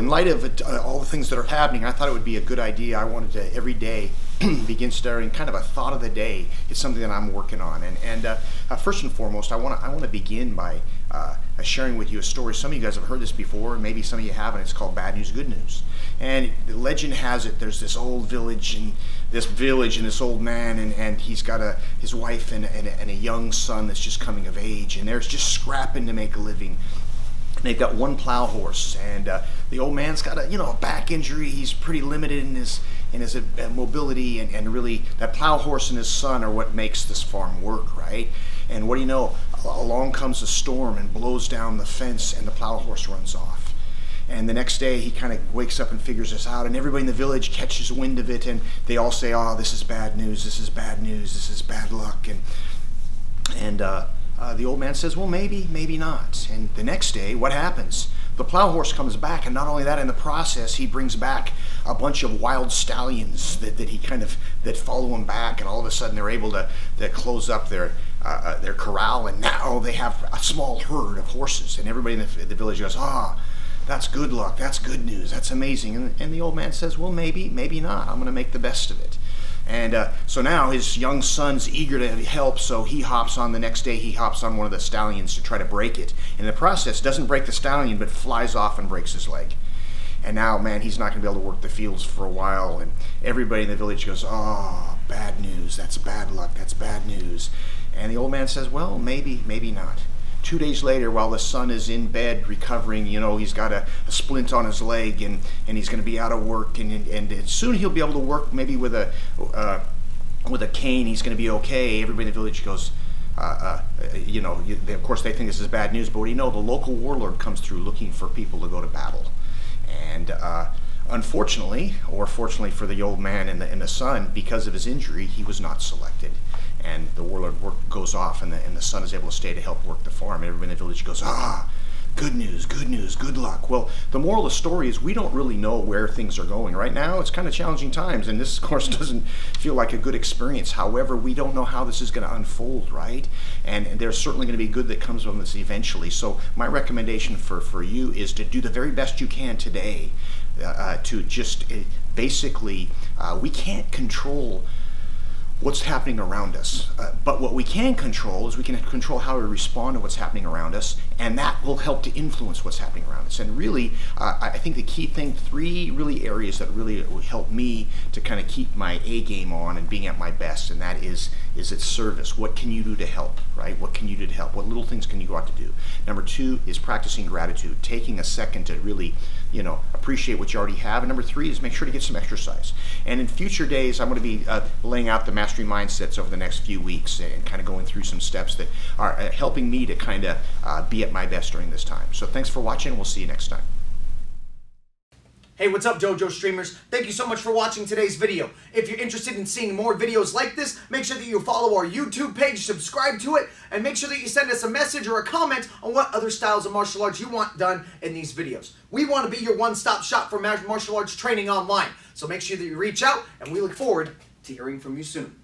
in light of all the things that are happening, I thought it would be a good idea. I wanted to every day begin starting kind of a thought of the day. It's something that I'm working on, and first and foremost, I want to begin by sharing with you a story. Some of you guys have heard this before, maybe some of you haven't. It's called Bad News, Good News. And the legend has it there's this old village and this old man, and he's got his wife and a young son that's just coming of age, and they're just scrapping to make a living. They've got one plow horse, and the old man's got a back injury. He's pretty limited in his mobility, and really that plow horse and his son are what makes this farm work, right? And what do you know? Along comes a storm and blows down the fence, and the plow horse runs off. And the next day he kind of wakes up and figures this out, and everybody in the village catches wind of it, and they all say, "Oh, this is bad news. This is bad news. This is bad luck." And the old man says, "Well, maybe not." And the next day, what happens? The plow horse comes back, and not only that, in the process, he brings back a bunch of wild stallions that follow him back, and all of a sudden they're able to close up their corral, and now they have a small herd of horses, and everybody in the village goes, that's good luck, that's good news, that's amazing." And the old man says, "Well, maybe not. I'm going to make the best of it." And so now his young son's eager to help, so he hops on the next day. He hops on one of the stallions to try to break it. In the process, doesn't break the stallion, but flies off and breaks his leg. And now, man, he's not going to be able to work the fields for a while. And everybody in the village goes, "Oh, bad news. That's bad luck. That's bad news." And the old man says, "Well, maybe not." 2 days later, while the son is in bed recovering, he's got a splint on his leg, and he's going to be out of work, and soon he'll be able to work maybe with a cane. He's going to be okay. Everybody in the village goes, of course they think this is bad news, but what do you know? The local warlord comes through looking for people to go to battle. And unfortunately, or fortunately for the old man and the son, because of his injury, he was not selected. And the warlord goes off, and the son is able to stay to help work the farm. Everybody in the village goes, good news, good luck. Well, the moral of the story is we don't really know where things are going. Right now, it's kind of challenging times, and this, of course, doesn't feel like a good experience. However, we don't know how this is going to unfold, right? And there's certainly going to be good that comes from this eventually. So my recommendation for you is to do the very best you can today to just basically, we can't control what's happening around us. But what we can control is we can control how we respond to what's happening around us, and that will help to influence what's happening around us. And really, I think the key thing, 3 really areas that really will help me to kind of keep my A game on and being at my best, and that is its service. What can you do to help, right? What can you do to help? What little things can you go out to do? Number 2 is practicing gratitude, taking a second to really, appreciate what you already have. And number 3 is make sure to get some exercise. And in future days, I'm going to be laying out the mastery mindsets over the next few weeks and kind of going through some steps that are helping me to kind of be at my best during this time. So thanks for watching. We'll see you next time. Hey, what's up, JoJo streamers? Thank you so much for watching today's video. If you're interested in seeing more videos like this, make sure that you follow our YouTube page, subscribe to it, and make sure that you send us a message or a comment on what other styles of martial arts you want done in these videos. We want to be your one-stop shop for martial arts training online, so make sure that you reach out, and we look forward to hearing from you soon.